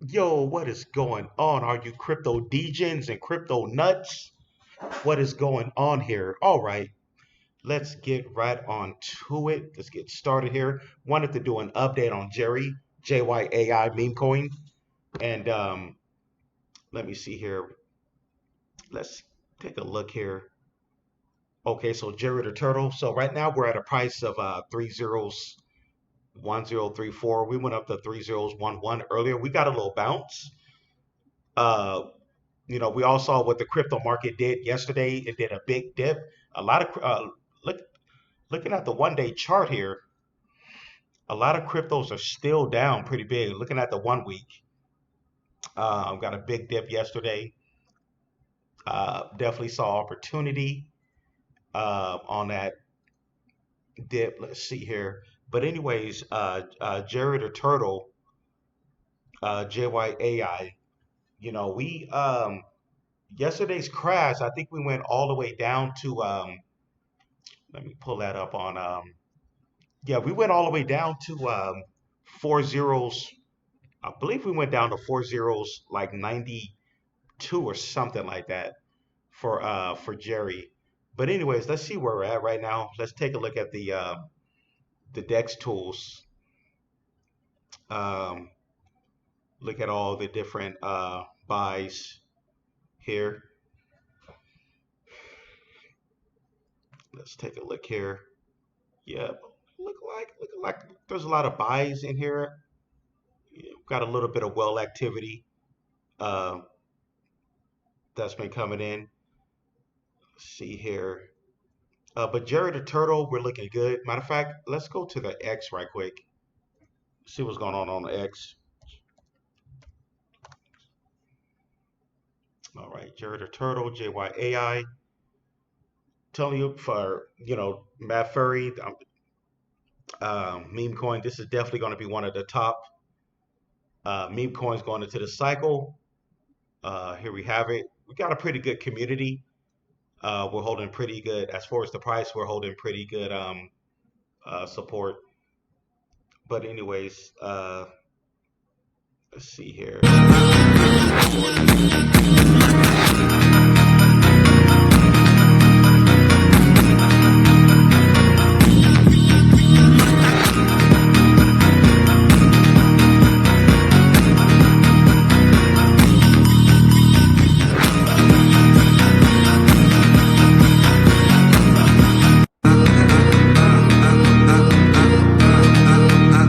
Yo, what is going on? Are you crypto degens and crypto nuts? What is going on here? All right, let's get right on to it. Let's get started here. Wanted to do an update on Jerry, JYAI meme coin. And let me see here. Let's take a look here. Okay, so Jerry the Turtle. So right now we're at a price of three zeros 1034. We went up to 3011 earlier. We got a little bounce. Uh, we all saw what the crypto market did yesterday. It did a big dip. A lot of look looking at the 1 day chart here. A lot of cryptos are still down pretty big. Looking at the 1 week, got a big dip yesterday. Definitely saw opportunity on that dip. Let's see here. But anyways, Jared or Turtle, JYAI. We yesterday's crash. I think we went all the way down to let me pull that up on yeah, we went all the way down to four zeros. I believe we went down to four zeros like 92 or something like that for Jerry. But anyways, let's see where we're at right now. Let's take a look at the DEX tools. Um, Look at all the different buys here. Let's take a look here. Yeah, look like there's a lot of buys in here. Yeah, got a little bit of well activity uh, that's been coming in. Let's see here. But Jerry the Turtle, we're looking good. Matter of fact, let's go to the X right quick. See what's going on the X. All right, Jerry the Turtle, JYAI. Telling you for Matt Furry, meme coin. This is definitely going to be one of the top meme coins going into the cycle. Here we have it. We got a pretty good community. We're holding pretty good as far as the price. We're holding pretty good support. But anyways, let's see here.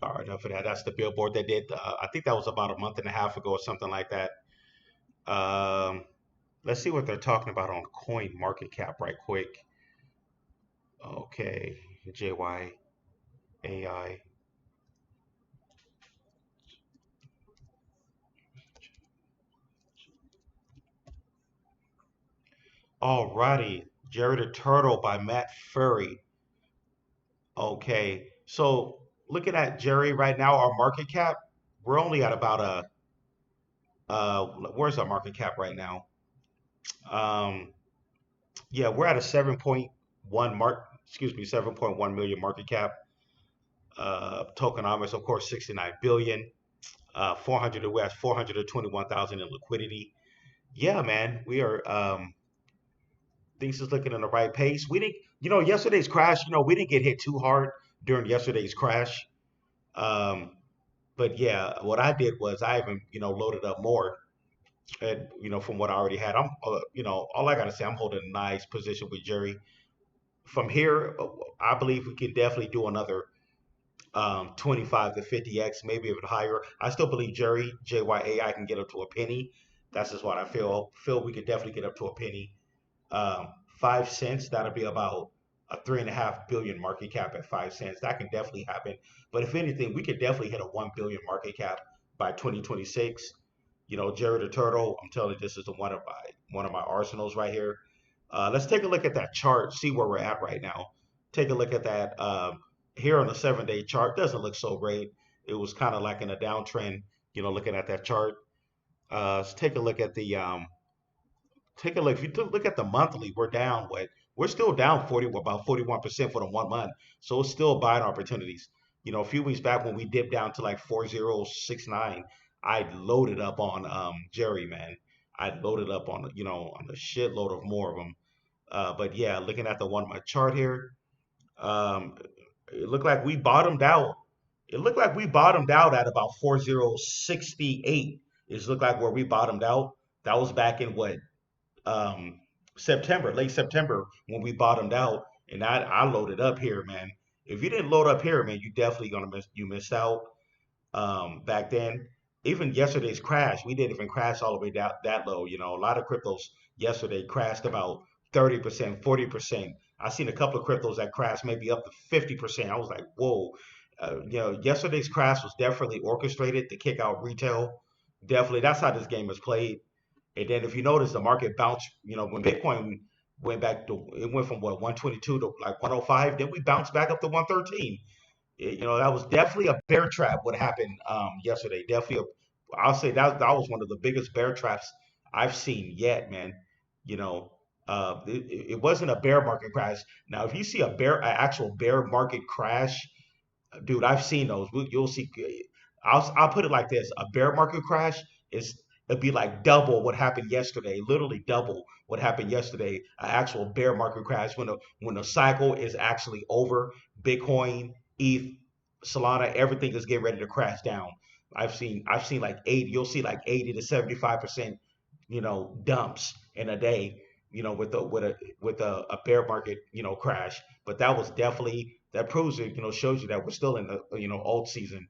All right, enough of that. That's the billboard they did. I think that was about a month and a half ago or something like that. Um, let's see what they're talking about on Coin Market Cap right quick. Okay, JYAI. Alrighty, Jerry the Turtle by Matt Furry. Okay, so looking at Jerry right now, our market cap, we're only at about where's our market cap right now? Um, yeah, we're at a 7.1 excuse me, 7.1 million market cap. Tokenomics, of course, 69 billion. 400, we're at 421,000 in liquidity. Yeah, man, we are. Things is looking in the right pace. We didn't, yesterday's crash. We didn't get hit too hard during yesterday's crash. Um, but yeah, what I did was I even, loaded up more, and from what I already had. All I gotta say, I'm holding a nice position with Jerry. From here, I believe we can definitely do another 25 to 50x, maybe even higher. I still believe Jerry JYA I can get up to a penny. That's just what I feel. Feel we could definitely get up to a penny. 5 cents, that'll be about a 3.5 billion market cap at 5 cents. That can definitely happen. But if anything, we could definitely hit a 1 billion market cap by 2026. Jerry the Turtle, I'm telling you, this is one of my arsenals right here. Let's take a look at that chart, see where we're at right now. Take a look at that. Here on the 7 day chart, doesn't look so great. It was kind of like in a downtrend, looking at that chart. Let's take a look at the take a look. If you look at the monthly, we're down. We're still down 40, about 41% for the 1 month. So it's still buying opportunities. A few weeks back when we dipped down to like 4069, I loaded up on Jerry, man. I loaded up on on a shitload of more of them. But yeah, looking at the one my chart here, um, it looked like we bottomed out. It looked like we bottomed out at about 4068. It looked like where we bottomed out. That was back in what um, September, late September when we bottomed out, and I loaded up here, man. If you didn't load up here, man, you definitely gonna missed out back then. Even yesterday's crash, we didn't even crash all the way down that low. A lot of cryptos yesterday crashed about 30%, 40%. I seen a couple of cryptos that crashed maybe up to 50%. I was like, whoa. Yesterday's crash was definitely orchestrated to kick out retail. Definitely, that's how this game is played. And then if you notice, the market bounced. When Bitcoin went back to, it went from what 122 to like 105. Then we bounced back up to 113. That was definitely a bear trap. What happened yesterday? Definitely, I'll say that was one of the biggest bear traps I've seen yet, man. You know, it wasn't a bear market crash. Now, if you see an actual bear market crash, dude, I've seen those. You'll see. I'll put it like this: a bear market crash is it'd be like double what happened yesterday. Literally double what happened yesterday. An actual bear market crash when the cycle is actually over. Bitcoin, ETH, Solana, everything is getting ready to crash down. I've seen like 80. You'll see like 80 to 75%, dumps in a day. With a bear market, crash. But that was definitely that proves it. Shows you that we're still in the alt season.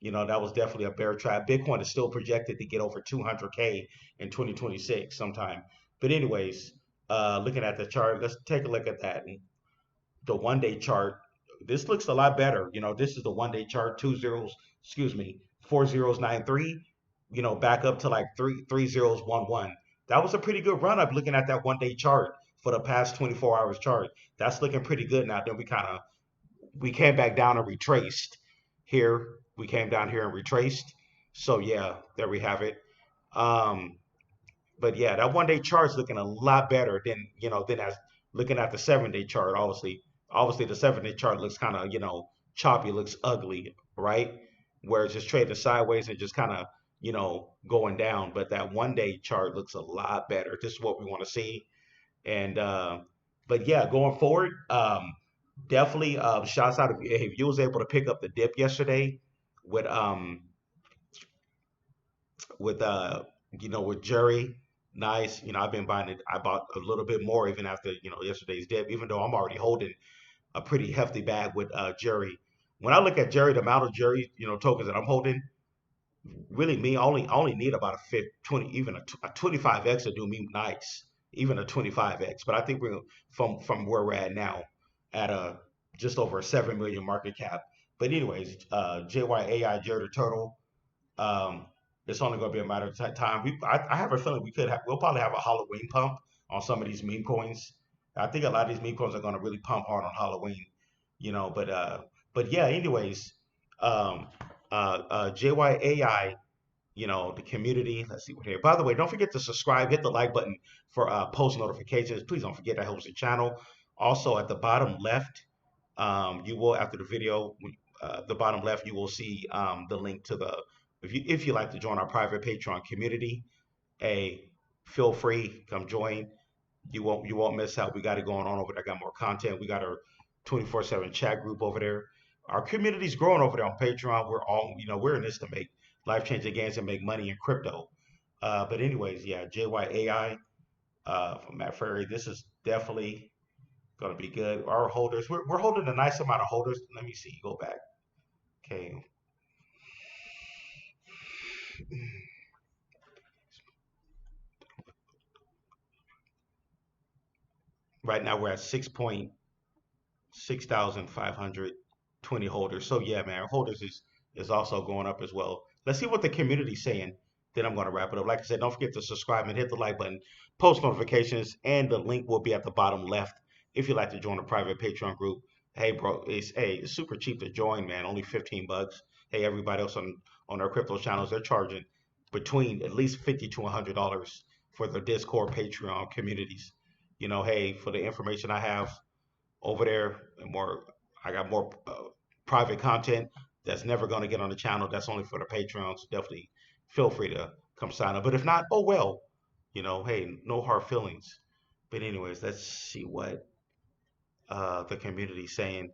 That was definitely a bear trap. Bitcoin is still projected to get over 200K in 2026 sometime. But anyways, looking at the chart, let's take a look at that. And the 1 day chart, this looks a lot better. This is the 1 day chart, 2 zeros, excuse me, 4 zeros 9 3. Back up to like three zeros 1 1. That was a pretty good run up looking at that 1 day chart for the past 24 hours chart. That's looking pretty good now. Then we came back down and retraced here. We came down here and retraced. So yeah, there we have it. Um, but yeah, that 1 day chart's looking a lot better than as looking at the 7 day chart. Obviously the 7 day chart looks kind of choppy, looks ugly, right? Where it's just trading sideways and just kind of going down. But that 1 day chart looks a lot better. This is what we want to see. And but yeah, going forward, definitely shouts out if you was able to pick up the dip yesterday with with Jerry. Nice. I've been buying it. I bought a little bit more even after yesterday's dip, even though I'm already holding a pretty hefty bag with Jerry. When I look at Jerry, the amount of Jerry tokens that I'm holding, really me I only need about a 20, even a 25x to do me nice, even a 25x. But I think we're from where we're at now at a just over a 7 million market cap. But anyways, JYAI Jerry the Turtle. Um, it's only going to be a matter of time. I have a feeling we'll probably have a Halloween pump on some of these meme coins. I think a lot of these meme coins are going to really pump hard on Halloween, but yeah. Anyways, um, JYAI, the community. Let's see what here. By the way, don't forget to subscribe, hit the like button for post notifications. Please don't forget that helps the channel. Also, at the bottom left, you will after the video, the bottom left, you will see the link to the if you like to join our private Patreon community. Hey, feel free, come join. You won't miss out. We got it going on over there. Got more content. We got our 24/7 chat group over there. Our community's growing over there on Patreon. We're in this to make life changing gains and make money in crypto. But anyways, yeah, JYAI from Matt Ferry. This is definitely gonna be good. Our holders, we're holding a nice amount of holders. Let me see. Go back. Okay. Right now we're at 6,520 holders. So yeah, man, our holders is also going up as well. Let's see what the community's saying. Then I'm going to wrap it up. Like I said, don't forget to subscribe and hit the like button, post notifications, and the link will be at the bottom left if you'd like to join a private Patreon group. Hey, bro, it's super cheap to join, man. Only 15 bucks. Hey, everybody else on our crypto channels, they're charging between at least 50 to $100 for the Discord, Patreon communities. Hey, for the information I have over there, and more, I got more private content that's never going to get on the channel. That's only for the Patreons. Definitely feel free to come sign up. But if not, oh well. Hey, no hard feelings. But anyways, let's see what the community saying.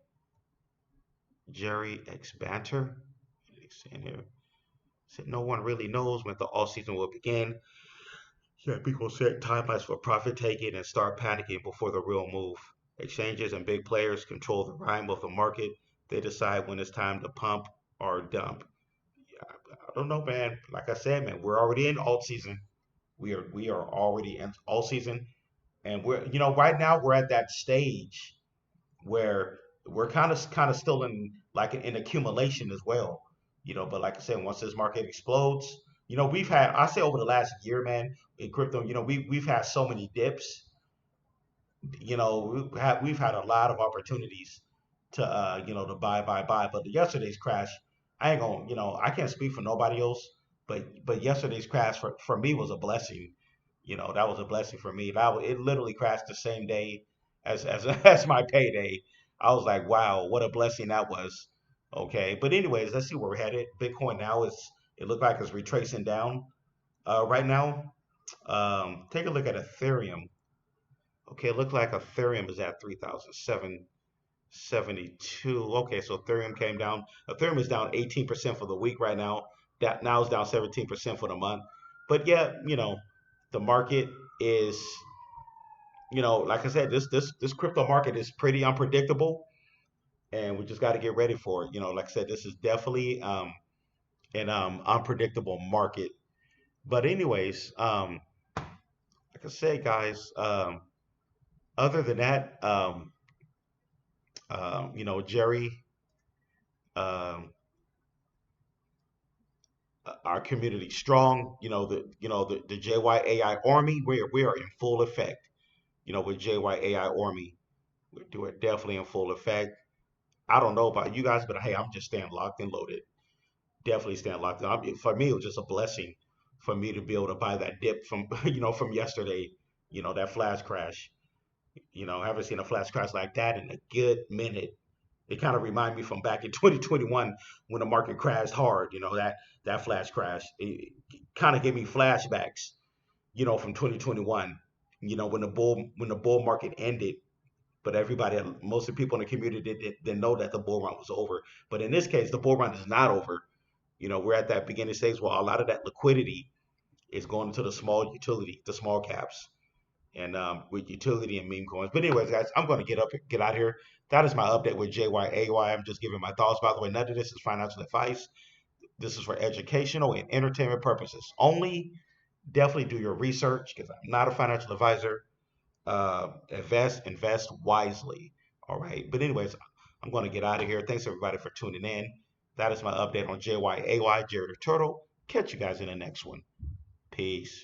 Jerry X Banter saying here said no one really knows when the all season will begin. Yeah, people set timelines for profit taking and start panicking before the real move. Exchanges and big players control the rhyme of the market. They decide when it's time to pump or dump. I don't know, man. Like I said, man, we're already in alt season. We are already in alt season, and right now we're at that stage where we're kind of still in like in accumulation as well. But like I said, once this market explodes, we've had I say over the last year, man, in crypto, we've had so many dips. We've had a lot of opportunities to to buy. But yesterday's crash, I ain't gonna I can't speak for nobody else, but yesterday's crash for me was a blessing. That was a blessing for me. It literally crashed the same day as as my payday. I was like, wow, what a blessing that was. Okay, but anyways, let's see where we're headed. Bitcoin now is it looked like it's retracing down right now. Take a look at Ethereum. Okay, it looked like Ethereum is at 3,772. Okay, so Ethereum came down. Ethereum is down 18% for the week right now. That now is down 17% for the month. But yeah, the market is, like I said, this crypto market is pretty unpredictable, and we just got to get ready for it. Like I said, this is definitely an unpredictable market. But anyways, like I said, guys, other than that, Jerry, um, our community strong. The JYAI Army. We are in full effect. With JYAI Army, we're definitely in full effect. I don't know about you guys, but hey, I'm just staying locked and loaded. Definitely staying locked in. For me, it was just a blessing for me to be able to buy that dip from from yesterday. That flash crash. I haven't seen a flash crash like that in a good minute. It kind of reminded me from back in 2021 when the market crashed hard. That flash crash. It kind of gave me flashbacks. From 2021. When the bull market ended, but most of the people in the community didn't know that the bull run was over. But in this case, the bull run is not over. We're at that beginning stage where a lot of that liquidity is going into the small utility, the small caps, and with utility and meme coins. But anyways, guys, I'm going to get out of here. That is my update with JYAY. I'm just giving my thoughts. By the way, none of this is financial advice. This is for educational and entertainment purposes only. Definitely do your research because I'm not a financial advisor. Invest wisely. All right. But anyways, I'm going to get out of here. Thanks everybody for tuning in. That is my update on JYAY, Jared the Turtle. Catch you guys in the next one. Peace.